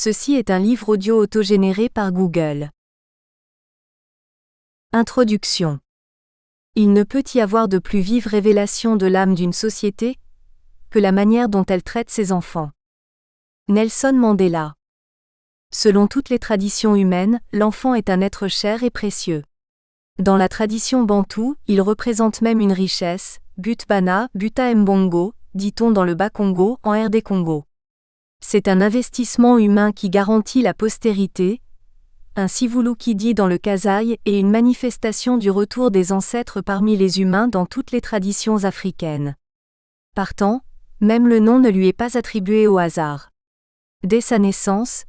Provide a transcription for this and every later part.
Ceci est un livre audio autogénéré par Google. Introduction. Il ne peut y avoir de plus vive révélation de l'âme d'une société que la manière dont elle traite ses enfants. Nelson Mandela. Selon toutes les traditions humaines, l'enfant est un être cher et précieux. Dans la tradition bantoue, il représente même une richesse, Butbana, Buta Mbongo, dit-on dans le Bas-Congo, en RD Congo. C'est un investissement humain qui garantit la postérité, un Sivulukidi dans le Kasaï et une manifestation du retour des ancêtres parmi les humains dans toutes les traditions africaines. Partant, même le nom ne lui est pas attribué au hasard. Dès sa naissance,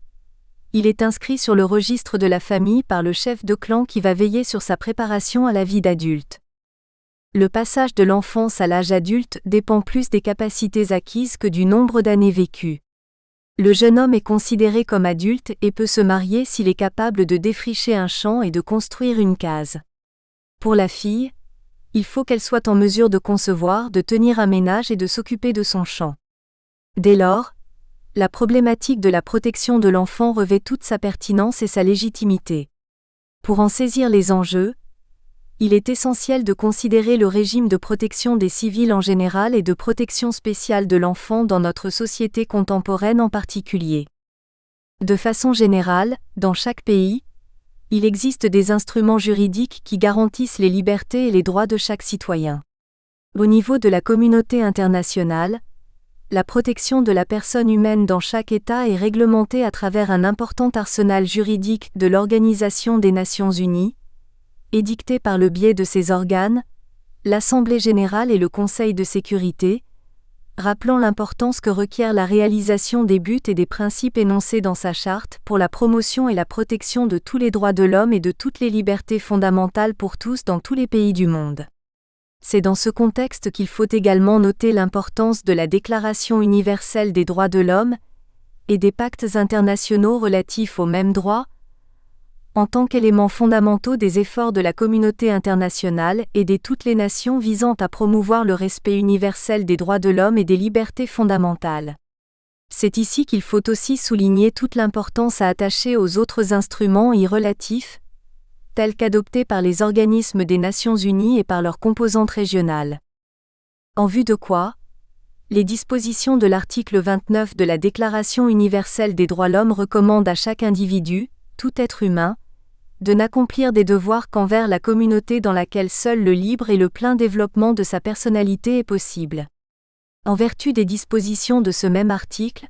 il est inscrit sur le registre de la famille par le chef de clan qui va veiller sur sa préparation à la vie d'adulte. Le passage de l'enfance à l'âge adulte dépend plus des capacités acquises que du nombre d'années vécues. Le jeune homme est considéré comme adulte et peut se marier s'il est capable de défricher un champ et de construire une case. Pour la fille, il faut qu'elle soit en mesure de concevoir, de tenir un ménage et de s'occuper de son champ. Dès lors, la problématique de la protection de l'enfant revêt toute sa pertinence et sa légitimité. Pour en saisir les enjeux, il est essentiel de considérer le régime de protection des civils en général et de protection spéciale de l'enfant dans notre société contemporaine en particulier. De façon générale, dans chaque pays, il existe des instruments juridiques qui garantissent les libertés et les droits de chaque citoyen. Au niveau de la communauté internationale, la protection de la personne humaine dans chaque État est réglementée à travers un important arsenal juridique de l'Organisation des Nations Unies, édicté par le biais de ses organes, l'Assemblée générale et le Conseil de sécurité, rappelant l'importance que requiert la réalisation des buts et des principes énoncés dans sa charte pour la promotion et la protection de tous les droits de l'homme et de toutes les libertés fondamentales pour tous dans tous les pays du monde. C'est dans ce contexte qu'il faut également noter l'importance de la Déclaration universelle des droits de l'homme et des pactes internationaux relatifs aux mêmes droits, en tant qu'éléments fondamentaux des efforts de la communauté internationale et de toutes les nations visant à promouvoir le respect universel des droits de l'homme et des libertés fondamentales. C'est ici qu'il faut aussi souligner toute l'importance à attacher aux autres instruments y relatifs, tels qu'adoptés par les organismes des Nations Unies et par leurs composantes régionales. En vue de quoi, les dispositions de l'article 29 de la Déclaration universelle des droits de l'homme recommandent à chaque individu, tout être humain, de n'accomplir des devoirs qu'envers la communauté dans laquelle seul le libre et le plein développement de sa personnalité est possible. En vertu des dispositions de ce même article,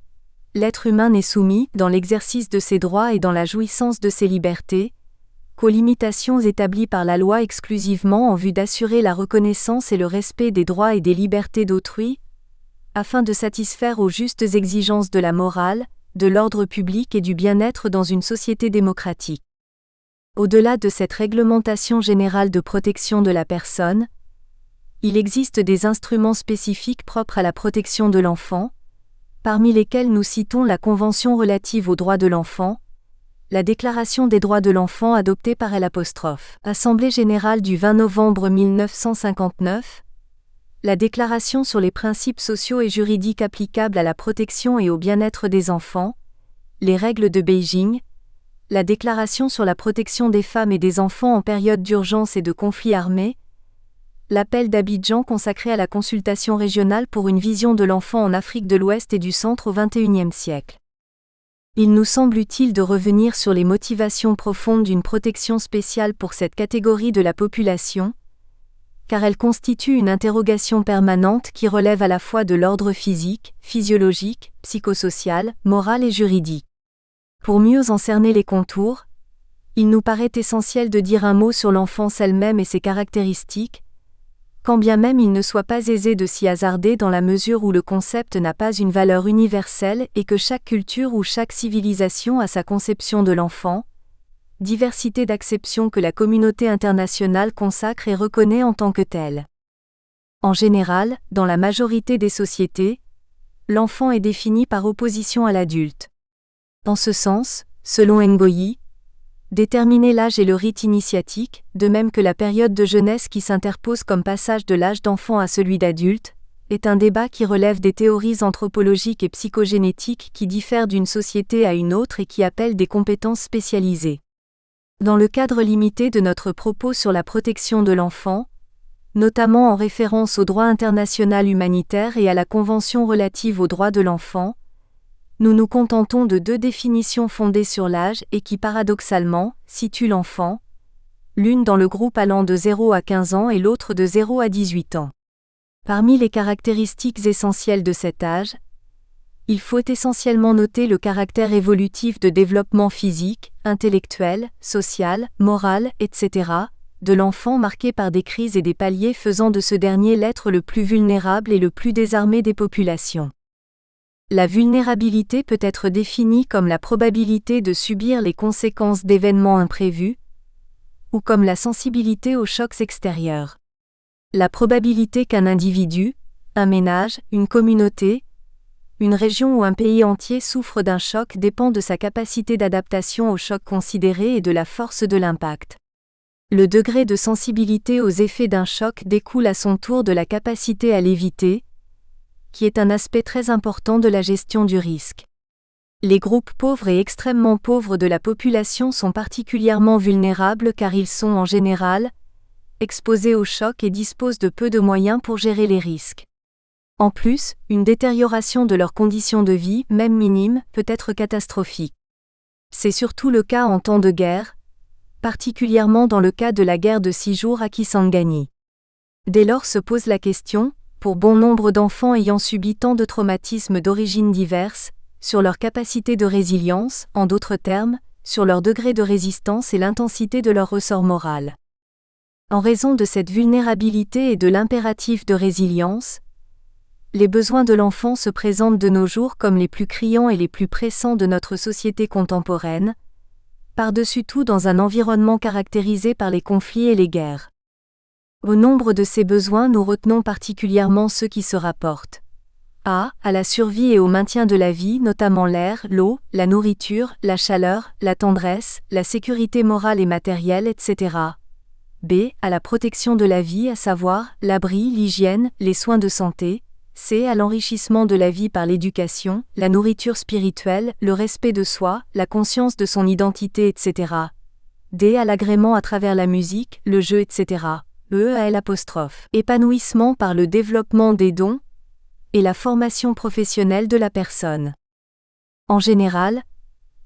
l'être humain n'est soumis, dans l'exercice de ses droits et dans la jouissance de ses libertés, qu'aux limitations établies par la loi exclusivement en vue d'assurer la reconnaissance et le respect des droits et des libertés d'autrui, afin de satisfaire aux justes exigences de la morale, de l'ordre public et du bien-être dans une société démocratique. Au-delà de cette réglementation générale de protection de la personne, il existe des instruments spécifiques propres à la protection de l'enfant, parmi lesquels nous citons la Convention relative aux droits de l'enfant, la Déclaration des droits de l'enfant adoptée par l'Assemblée générale du 20 novembre 1959, la Déclaration sur les principes sociaux et juridiques applicables à la protection et au bien-être des enfants, les règles de Beijing, la Déclaration sur la protection des femmes et des enfants en période d'urgence et de conflit armé, l'appel d'Abidjan consacré à la consultation régionale pour une vision de l'enfant en Afrique de l'Ouest et du Centre au XXIe siècle. Il nous semble utile de revenir sur les motivations profondes d'une protection spéciale pour cette catégorie de la population, car elle constitue une interrogation permanente qui relève à la fois de l'ordre physique, physiologique, psychosocial, moral et juridique. Pour mieux en cerner les contours, il nous paraît essentiel de dire un mot sur l'enfance elle-même et ses caractéristiques, quand bien même il ne soit pas aisé de s'y hasarder dans la mesure où le concept n'a pas une valeur universelle et que chaque culture ou chaque civilisation a sa conception de l'enfant, diversité d'acceptions que la communauté internationale consacre et reconnaît en tant que telle. En général, dans la majorité des sociétés, l'enfant est défini par opposition à l'adulte. En ce sens, selon Ngoyi, déterminer l'âge et le rite initiatique, de même que la période de jeunesse qui s'interpose comme passage de l'âge d'enfant à celui d'adulte, est un débat qui relève des théories anthropologiques et psychogénétiques qui diffèrent d'une société à une autre et qui appellent des compétences spécialisées. Dans le cadre limité de notre propos sur la protection de l'enfant, notamment en référence au droit international humanitaire et à la Convention relative aux droits de l'enfant, nous nous contentons de deux définitions fondées sur l'âge et qui paradoxalement situent l'enfant, l'une dans le groupe allant de 0 à 15 ans et l'autre de 0 à 18 ans. Parmi les caractéristiques essentielles de cet âge, il faut essentiellement noter le caractère évolutif de développement physique, intellectuel, social, moral, etc., de l'enfant marqué par des crises et des paliers faisant de ce dernier l'être le plus vulnérable et le plus désarmé des populations. La vulnérabilité peut être définie comme la probabilité de subir les conséquences d'événements imprévus, ou comme la sensibilité aux chocs extérieurs. La probabilité qu'un individu, un ménage, une communauté, une région ou un pays entier souffre d'un choc dépend de sa capacité d'adaptation au choc considéré et de la force de l'impact. Le degré de sensibilité aux effets d'un choc découle à son tour de la capacité à l'éviter, qui est un aspect très important de la gestion du risque. Les groupes pauvres et extrêmement pauvres de la population sont particulièrement vulnérables car ils sont en général exposés au choc et disposent de peu de moyens pour gérer les risques. En plus, une détérioration de leurs conditions de vie, même minime, peut être catastrophique. C'est surtout le cas en temps de guerre, particulièrement dans le cas de la guerre de 6 jours à Kisangani. Dès lors se pose la question, pour bon nombre d'enfants ayant subi tant de traumatismes d'origines diverses, sur leur capacité de résilience, en d'autres termes, sur leur degré de résistance et l'intensité de leur ressort moral. En raison de cette vulnérabilité et de l'impératif de résilience, les besoins de l'enfant se présentent de nos jours comme les plus criants et les plus pressants de notre société contemporaine, par-dessus tout dans un environnement caractérisé par les conflits et les guerres. Au nombre de ces besoins, nous retenons particulièrement ceux qui se rapportent à la survie et au maintien de la vie, notamment l'air, l'eau, la nourriture, la chaleur, la tendresse, la sécurité morale et matérielle, etc. B. À la protection de la vie, à savoir l'abri, l'hygiène, les soins de santé. C. À l'enrichissement de la vie par l'éducation, la nourriture spirituelle, le respect de soi, la conscience de son identité, etc. D. À l'agrément à travers la musique, le jeu, etc. E. À l'apostrophe. Épanouissement par le développement des dons et la formation professionnelle de la personne. En général,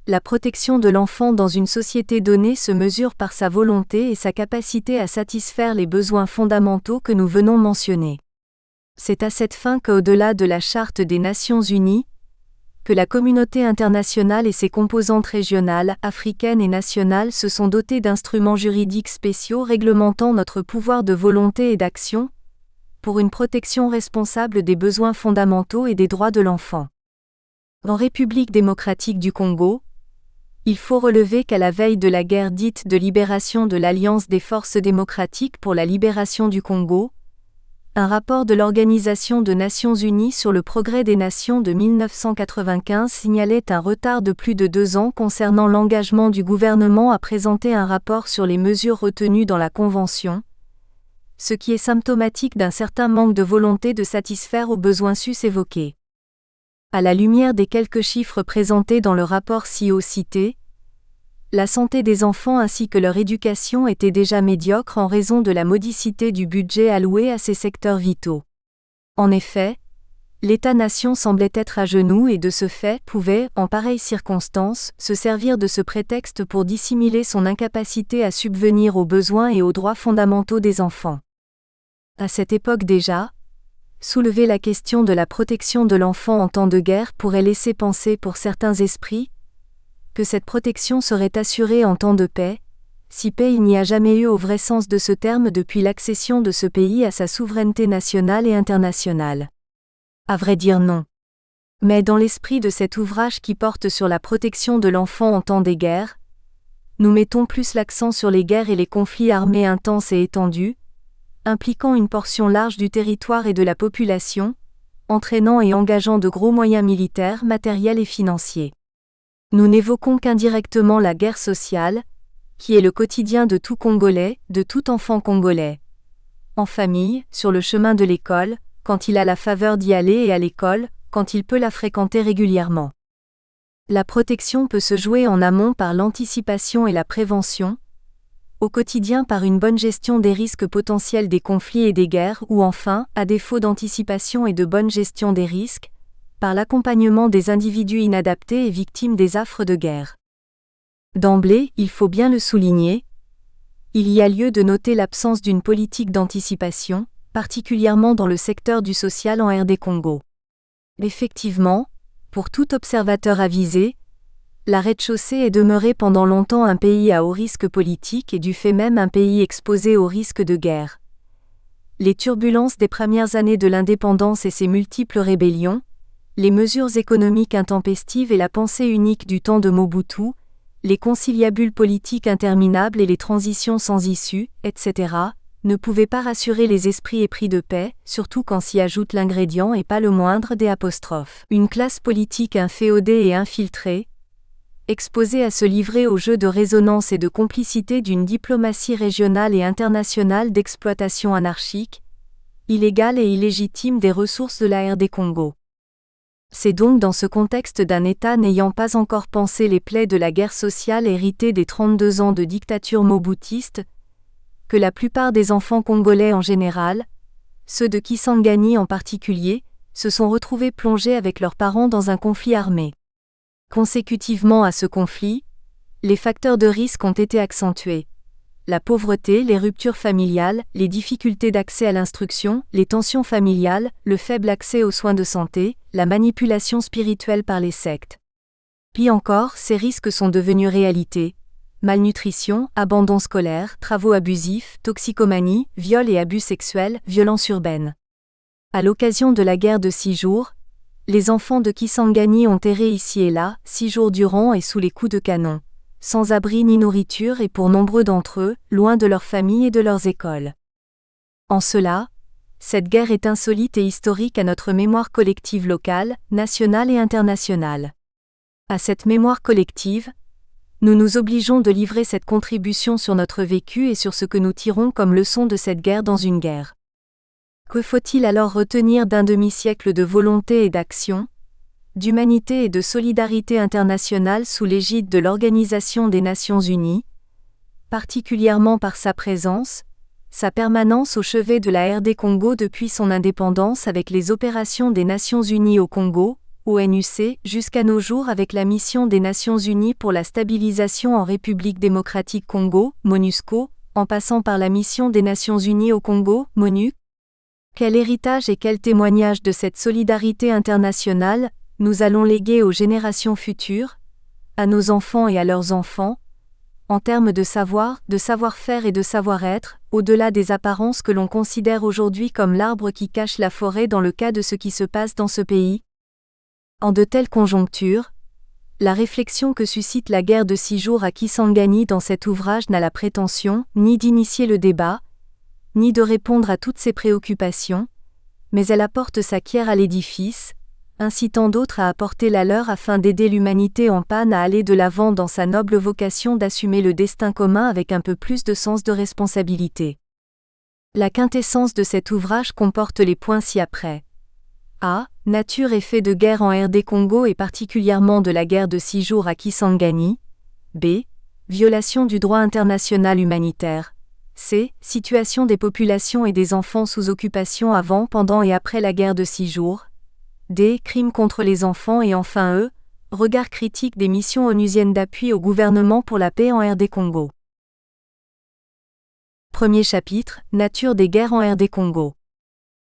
la protection de l'enfant dans une société donnée se mesure par sa volonté et sa capacité à satisfaire les besoins fondamentaux que nous venons mentionner. C'est à cette fin qu'au-delà de la Charte des Nations Unies, que la communauté internationale et ses composantes régionales, africaines et nationales se sont dotées d'instruments juridiques spéciaux réglementant notre pouvoir de volonté et d'action, pour une protection responsable des besoins fondamentaux et des droits de l'enfant. En République démocratique du Congo, il faut relever qu'à la veille de la guerre dite de libération de l'Alliance des forces démocratiques pour la libération du Congo, un rapport de l'Organisation des Nations Unies sur le progrès des nations de 1995 signalait un retard de plus de 2 ans concernant l'engagement du gouvernement à présenter un rapport sur les mesures retenues dans la Convention, ce qui est symptomatique d'un certain manque de volonté de satisfaire aux besoins sus-évoqués. À la lumière des quelques chiffres présentés dans le rapport ci-haut cité, la santé des enfants ainsi que leur éducation était déjà médiocre en raison de la modicité du budget alloué à ces secteurs vitaux. En effet, l'État-nation semblait être à genoux et de ce fait pouvait, en pareille circonstance, se servir de ce prétexte pour dissimuler son incapacité à subvenir aux besoins et aux droits fondamentaux des enfants. À cette époque déjà, soulever la question de la protection de l'enfant en temps de guerre pourrait laisser penser pour certains esprits que cette protection serait assurée en temps de paix, si paix il n'y a jamais eu au vrai sens de ce terme depuis l'accession de ce pays à sa souveraineté nationale et internationale. À vrai dire non. Mais dans l'esprit de cet ouvrage qui porte sur la protection de l'enfant en temps des guerres, nous mettons plus l'accent sur les guerres et les conflits armés intenses et étendus, impliquant une portion large du territoire et de la population, entraînant et engageant de gros moyens militaires, matériels et financiers. Nous n'évoquons qu'indirectement la guerre sociale, qui est le quotidien de tout Congolais, de tout enfant congolais. En famille, sur le chemin de l'école, quand il a la faveur d'y aller et à l'école, quand il peut la fréquenter régulièrement. La protection peut se jouer en amont par l'anticipation et la prévention, au quotidien par une bonne gestion des risques potentiels des conflits et des guerres ou enfin, à défaut d'anticipation et de bonne gestion des risques, par l'accompagnement des individus inadaptés et victimes des affres de guerre. D'emblée, il faut bien le souligner, il y a lieu de noter l'absence d'une politique d'anticipation, particulièrement dans le secteur du social en RD Congo. Effectivement, pour tout observateur avisé, la rez-de-chaussée est demeurée pendant longtemps un pays à haut risque politique et du fait même un pays exposé au risque de guerre. Les turbulences des premières années de l'indépendance et ses multiples rébellions, les mesures économiques intempestives et la pensée unique du temps de Mobutu, les conciliabules politiques interminables et les transitions sans issue, etc., ne pouvaient pas rassurer les esprits épris de paix, surtout quand s'y ajoute l'ingrédient et pas le moindre des apostrophes. Une classe politique inféodée et infiltrée, exposée à se livrer au jeu de résonance et de complicité d'une diplomatie régionale et internationale d'exploitation anarchique, illégale et illégitime des ressources de la RD Congo. C'est donc dans ce contexte d'un État n'ayant pas encore pansé les plaies de la guerre sociale héritée des 32 ans de dictature moboutiste, que la plupart des enfants congolais en général, ceux de Kisangani en particulier, se sont retrouvés plongés avec leurs parents dans un conflit armé. Consécutivement à ce conflit, les facteurs de risque ont été accentués. La pauvreté, les ruptures familiales, les difficultés d'accès à l'instruction, les tensions familiales, le faible accès aux soins de santé, la manipulation spirituelle par les sectes. Puis encore, ces risques sont devenus réalité. Malnutrition, abandon scolaire, travaux abusifs, toxicomanie, viol et abus sexuels, violence urbaine. À l'occasion de la guerre de 6 jours, les enfants de Kisangani ont erré ici et là, 6 jours durant et sous les coups de canon, sans abri ni nourriture et pour nombreux d'entre eux, loin de leurs familles et de leurs écoles. En cela, cette guerre est insolite et historique à notre mémoire collective locale, nationale et internationale. À cette mémoire collective, nous nous obligeons de livrer cette contribution sur notre vécu et sur ce que nous tirons comme leçon de cette guerre dans une guerre. Que faut-il alors retenir d'un demi-siècle de volonté et d'action, d'humanité et de solidarité internationale sous l'égide de l'Organisation des Nations Unies, particulièrement par sa présence, sa permanence au chevet de la RD Congo depuis son indépendance avec les opérations des Nations Unies au Congo, ONUC, jusqu'à nos jours avec la mission des Nations Unies pour la stabilisation en République démocratique Congo, MONUSCO, en passant par la mission des Nations Unies au Congo, MONUC? Quel héritage et quel témoignage de cette solidarité internationale nous allons léguer aux générations futures, à nos enfants et à leurs enfants, en termes de savoir, de savoir-faire et de savoir-être, au-delà des apparences que l'on considère aujourd'hui comme l'arbre qui cache la forêt dans le cas de ce qui se passe dans ce pays? En de telles conjonctures, la réflexion que suscite la guerre de 6 jours à Kisangani dans cet ouvrage n'a la prétention, ni d'initier le débat, ni de répondre à toutes ces préoccupations, mais elle apporte sa pierre à l'édifice, incitant d'autres à apporter la leur afin d'aider l'humanité en panne à aller de l'avant dans sa noble vocation d'assumer le destin commun avec un peu plus de sens de responsabilité. La quintessence de cet ouvrage comporte les points ci-après. A. Nature et faits de guerre en RD Congo et particulièrement de la guerre de 6 jours à Kisangani. B. Violation du droit international humanitaire. C. Situation des populations et des enfants sous occupation avant, pendant et après la guerre de 6 jours. D. Crimes contre les enfants et enfin E. Regard critique des missions onusiennes d'appui au gouvernement pour la paix en RD Congo. Premier chapitre, Nature des guerres en RD Congo.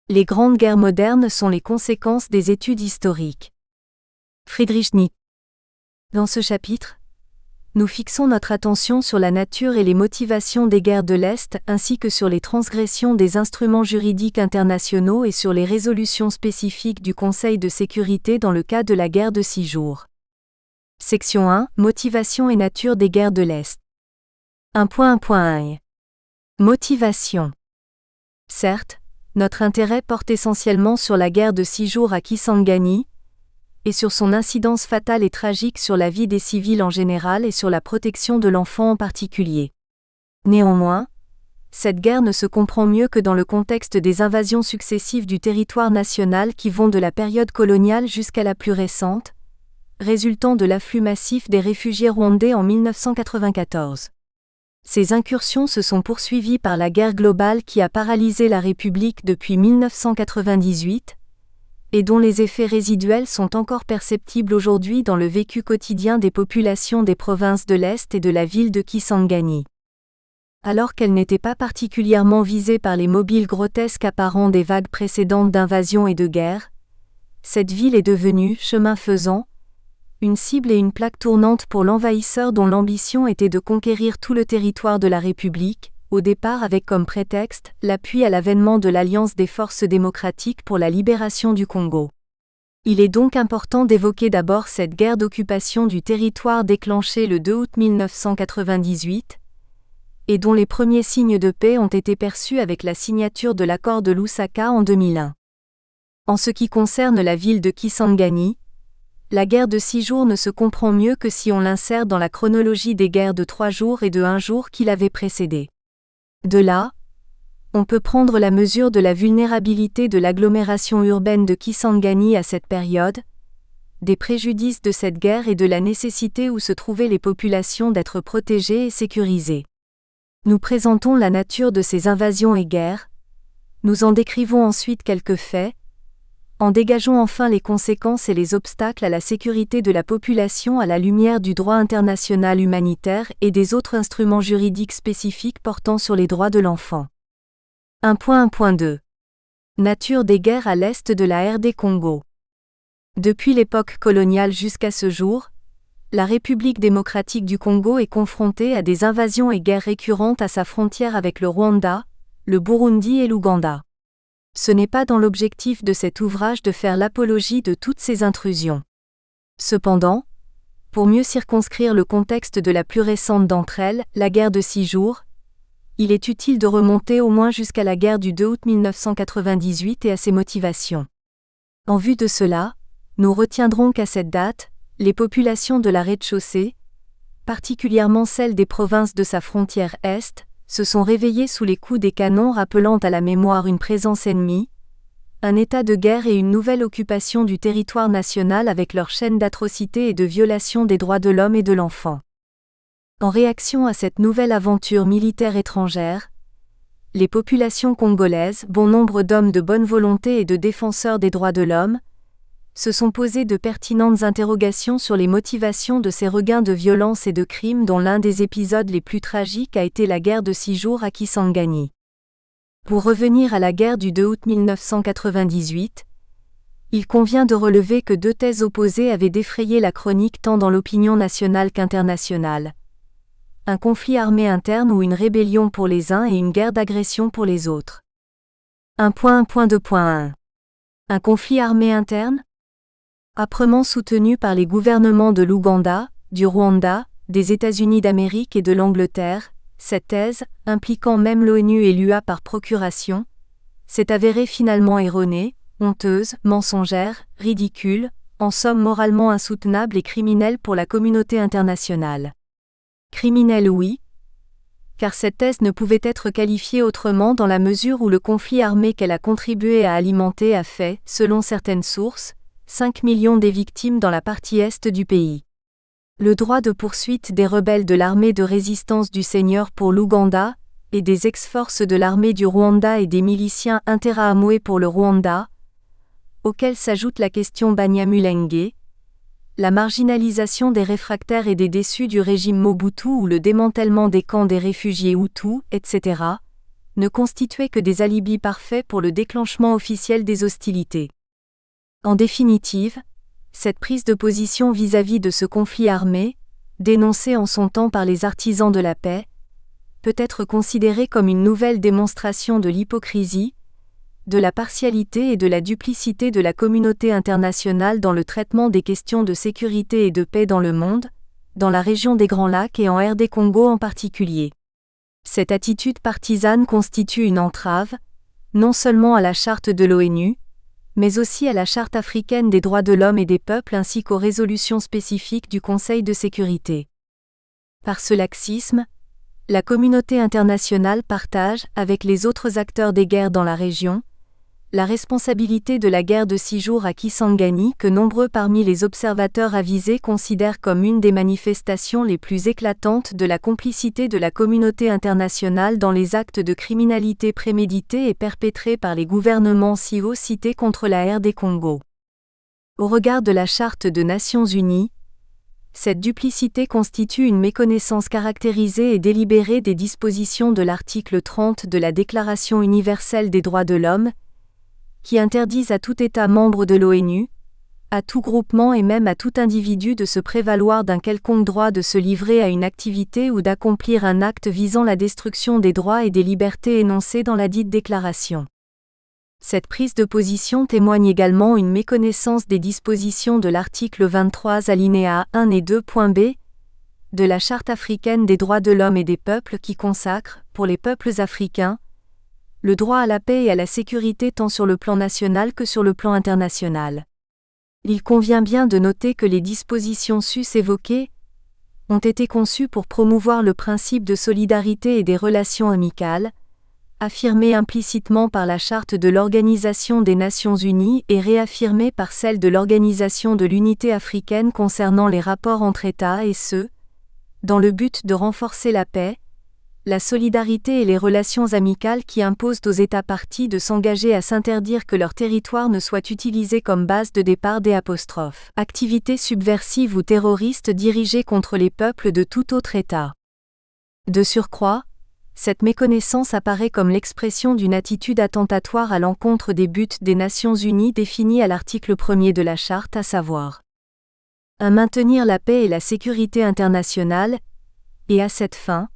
Les grandes guerres modernes sont les conséquences des études historiques. Friedrich Nietzsche. Dans ce chapitre, nous fixons notre attention sur la nature et les motivations des guerres de l'Est ainsi que sur les transgressions des instruments juridiques internationaux et sur les résolutions spécifiques du Conseil de sécurité dans le cas de la guerre de 6 jours. Section 1. Motivation et nature des guerres de l'Est. 1.1.1. Motivation. Certes, notre intérêt porte essentiellement sur la guerre de 6 jours à Kisangani, et sur son incidence fatale et tragique sur la vie des civils en général et sur la protection de l'enfant en particulier. Néanmoins, cette guerre ne se comprend mieux que dans le contexte des invasions successives du territoire national qui vont de la période coloniale jusqu'à la plus récente, résultant de l'afflux massif des réfugiés rwandais en 1994. Ces incursions se sont poursuivies par la guerre globale qui a paralysé la République depuis 1998, et dont les effets résiduels sont encore perceptibles aujourd'hui dans le vécu quotidien des populations des provinces de l'Est et de la ville de Kisangani. Alors qu'elle n'était pas particulièrement visée par les mobiles grotesques apparents des vagues précédentes d'invasion et de guerre, cette ville est devenue, chemin faisant, une cible et une plaque tournante pour l'envahisseur dont l'ambition était de conquérir tout le territoire de la République, au départ avec comme prétexte l'appui à l'avènement de l'Alliance des forces démocratiques pour la libération du Congo. Il est donc important d'évoquer d'abord cette guerre d'occupation du territoire déclenchée le 2 août 1998, et dont les premiers signes de paix ont été perçus avec la signature de l'accord de Lusaka en 2001. En ce qui concerne la ville de Kisangani, la guerre de 6 jours ne se comprend mieux que si on l'insère dans la chronologie des guerres de 3 jours et de 1 jour qui l'avaient précédée. De là, on peut prendre la mesure de la vulnérabilité de l'agglomération urbaine de Kisangani à cette période, des préjudices de cette guerre et de la nécessité où se trouvaient les populations d'être protégées et sécurisées. Nous présentons la nature de ces invasions et guerres, nous en décrivons ensuite quelques faits, en dégageons enfin les conséquences et les obstacles à la sécurité de la population à la lumière du droit international humanitaire et des autres instruments juridiques spécifiques portant sur les droits de l'enfant. 1.1.2. Nature des guerres à l'est de la RD Congo. Depuis l'époque coloniale jusqu'à ce jour, la République démocratique du Congo est confrontée à des invasions et guerres récurrentes à sa frontière avec le Rwanda, le Burundi et l'Ouganda. Ce n'est pas dans l'objectif de cet ouvrage de faire l'apologie de toutes ces intrusions. Cependant, pour mieux circonscrire le contexte de la plus récente d'entre elles, la guerre de 6 jours, il est utile de remonter au moins jusqu'à la guerre du 2 août 1998 et à ses motivations. En vue de cela, nous retiendrons qu'à cette date, les populations de la rez-de-chaussée, particulièrement celles des provinces de sa frontière Est, se sont réveillées sous les coups des canons rappelant à la mémoire une présence ennemie, un état de guerre et une nouvelle occupation du territoire national avec leur chaîne d'atrocités et de violations des droits de l'homme et de l'enfant. En réaction à cette nouvelle aventure militaire étrangère, les populations congolaises, bon nombre d'hommes de bonne volonté et de défenseurs des droits de l'homme, se sont posées de pertinentes interrogations sur les motivations de ces regains de violence et de crimes dont l'un des épisodes les plus tragiques a été la guerre de 6 jours à Kisangani. Pour revenir à la guerre du 2 août 1998, il convient de relever que 2 thèses opposées avaient défrayé la chronique tant dans l'opinion nationale qu'internationale. Un conflit armé interne ou une rébellion pour les uns et une guerre d'agression pour les autres. 1.1.2.1. Un conflit armé interne ? Âprement soutenu par les gouvernements de l'Ouganda, du Rwanda, des États-Unis d'Amérique et de l'Angleterre, cette thèse, impliquant même l'ONU et l'UA par procuration, s'est avérée finalement erronée, honteuse, mensongère, ridicule, en somme moralement insoutenable et criminelle pour la communauté internationale. Criminelle oui, car cette thèse ne pouvait être qualifiée autrement dans la mesure où le conflit armé qu'elle a contribué à alimenter a fait, selon certaines sources, 5 millions des victimes dans la partie est du pays. Le droit de poursuite des rebelles de l'armée de résistance du Seigneur pour l'Ouganda, et des ex-forces de l'armée du Rwanda et des miliciens Interahamwe pour le Rwanda, auxquels s'ajoute la question Banyamulenge, la marginalisation des réfractaires et des déçus du régime Mobutu ou le démantèlement des camps des réfugiés Hutus, etc., ne constituaient que des alibis parfaits pour le déclenchement officiel des hostilités. En définitive, cette prise de position vis-à-vis de ce conflit armé, dénoncée en son temps par les artisans de la paix, peut être considérée comme une nouvelle démonstration de l'hypocrisie, de la partialité et de la duplicité de la communauté internationale dans le traitement des questions de sécurité et de paix dans le monde, dans la région des Grands Lacs et en RD Congo en particulier. Cette attitude partisane constitue une entrave, non seulement à la charte de l'ONU, mais aussi à la Charte africaine des droits de l'homme et des peuples ainsi qu'aux résolutions spécifiques du Conseil de sécurité. Par ce laxisme, la communauté internationale partage, avec les autres acteurs des guerres dans la région, la responsabilité de la guerre de 6 jours à Kisangani que nombreux parmi les observateurs avisés considèrent comme une des manifestations les plus éclatantes de la complicité de la communauté internationale dans les actes de criminalité prémédités et perpétrés par les gouvernements ci-haut cités contre la RD Congo. Au regard de la Charte des Nations Unies, cette duplicité constitue une méconnaissance caractérisée et délibérée des dispositions de l'article 30 de la Déclaration universelle des droits de l'homme, qui interdisent à tout État membre de l'ONU, à tout groupement et même à tout individu de se prévaloir d'un quelconque droit de se livrer à une activité ou d'accomplir un acte visant la destruction des droits et des libertés énoncés dans la dite déclaration. Cette prise de position témoigne également une méconnaissance des dispositions de l'article 23 alinéa 1 et 2.b de la Charte africaine des droits de l'homme et des peuples qui consacre, pour les peuples africains, le droit à la paix et à la sécurité tant sur le plan national que sur le plan international. Il convient bien de noter que les dispositions sus-évoquées ont été conçues pour promouvoir le principe de solidarité et des relations amicales, affirmé implicitement par la Charte de l'Organisation des Nations Unies et réaffirmé par celle de l'Organisation de l'Unité africaine concernant les rapports entre États et ce, dans le but de renforcer la paix, la solidarité et les relations amicales qui imposent aux États parties de s'engager à s'interdire que leur territoire ne soit utilisé comme base de départ des activités subversives ou terroristes dirigées contre les peuples de tout autre État. De surcroît, cette méconnaissance apparaît comme l'expression d'une attitude attentatoire à l'encontre des buts des Nations Unies définis à l'article 1er de la Charte, à savoir maintenir la paix et la sécurité internationale, et à cette fin,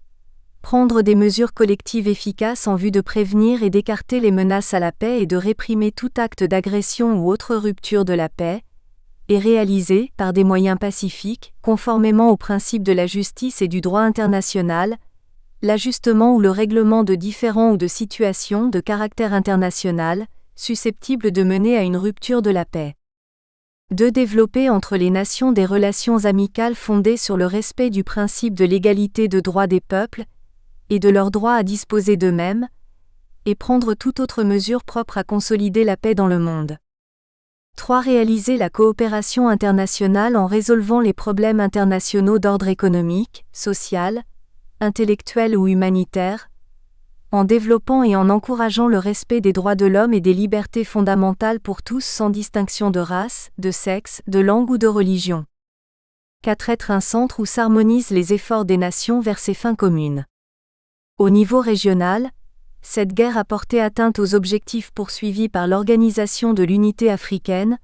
prendre des mesures collectives efficaces en vue de prévenir et d'écarter les menaces à la paix et de réprimer tout acte d'agression ou autre rupture de la paix, et réaliser, par des moyens pacifiques, conformément aux principes de la justice et du droit international, l'ajustement ou le règlement de différends ou de situations de caractère international, susceptibles de mener à une rupture de la paix. 2. Développer entre les nations des relations amicales fondées sur le respect du principe de l'égalité de droits des peuples, et de leur droit à disposer d'eux-mêmes, et prendre toute autre mesure propre à consolider la paix dans le monde. 3. Réaliser la coopération internationale en résolvant les problèmes internationaux d'ordre économique, social, intellectuel ou humanitaire, en développant et en encourageant le respect des droits de l'homme et des libertés fondamentales pour tous sans distinction de race, de sexe, de langue ou de religion. 4. Être un centre où s'harmonisent les efforts des nations vers ces fins communes. Au niveau régional, cette guerre a porté atteinte aux objectifs poursuivis par l'Organisation de l'Unité africaine,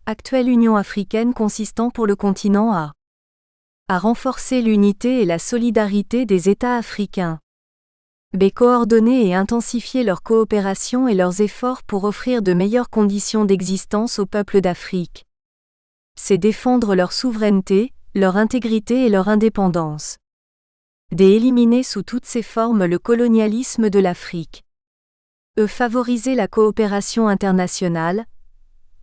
actuelle Union africaine consistant pour le continent à renforcer l'unité et la solidarité des États africains. B. Coordonner et intensifier leur coopération et leurs efforts pour offrir de meilleures conditions d'existence aux peuples d'Afrique. C. Défendre leur souveraineté, leur intégrité et leur indépendance. D. Éliminer sous toutes ses formes le colonialisme de l'Afrique. E. Favoriser la coopération internationale,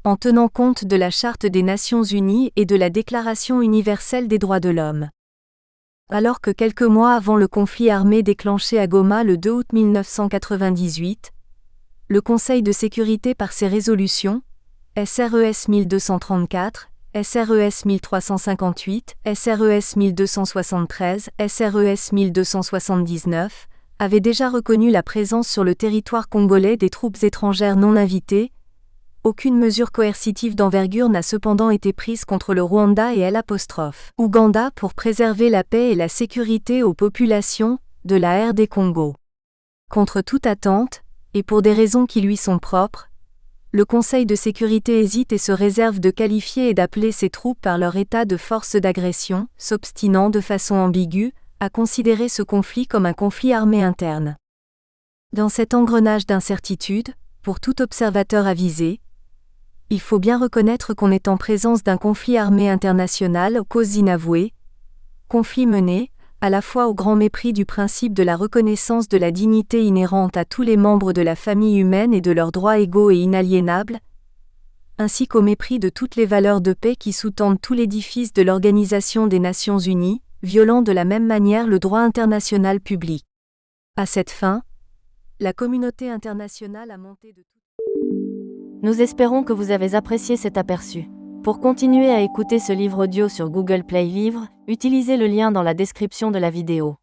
en tenant compte de la Charte des Nations Unies et de la Déclaration universelle des droits de l'homme. Alors que quelques mois avant le conflit armé déclenché à Goma le 2 août 1998, le Conseil de sécurité par ses résolutions, SRES 1234, SRES 1358, SRES 1273, SRES 1279, avait déjà reconnu la présence sur le territoire congolais des troupes étrangères non invitées. Aucune mesure coercitive d'envergure n'a cependant été prise contre le Rwanda et Ouganda pour préserver la paix et la sécurité aux populations de la RD Congo. Contre toute attente, et pour des raisons qui lui sont propres, le Conseil de sécurité hésite et se réserve de qualifier et d'appeler ces troupes par leur état de force d'agression, s'obstinant de façon ambiguë à considérer ce conflit comme un conflit armé interne. Dans cet engrenage d'incertitude, pour tout observateur avisé, il faut bien reconnaître qu'on est en présence d'un conflit armé international aux causes inavouées, conflit mené, à la fois au grand mépris du principe de la reconnaissance de la dignité inhérente à tous les membres de la famille humaine et de leurs droits égaux et inaliénables, ainsi qu'au mépris de toutes les valeurs de paix qui sous-tendent tout l'édifice de l'Organisation des Nations Unies, violant de la même manière le droit international public. À cette fin, la communauté internationale a monté de tout. Nous espérons que vous avez apprécié cet aperçu. Pour continuer à écouter ce livre audio sur Google Play Livres, utilisez le lien dans la description de la vidéo.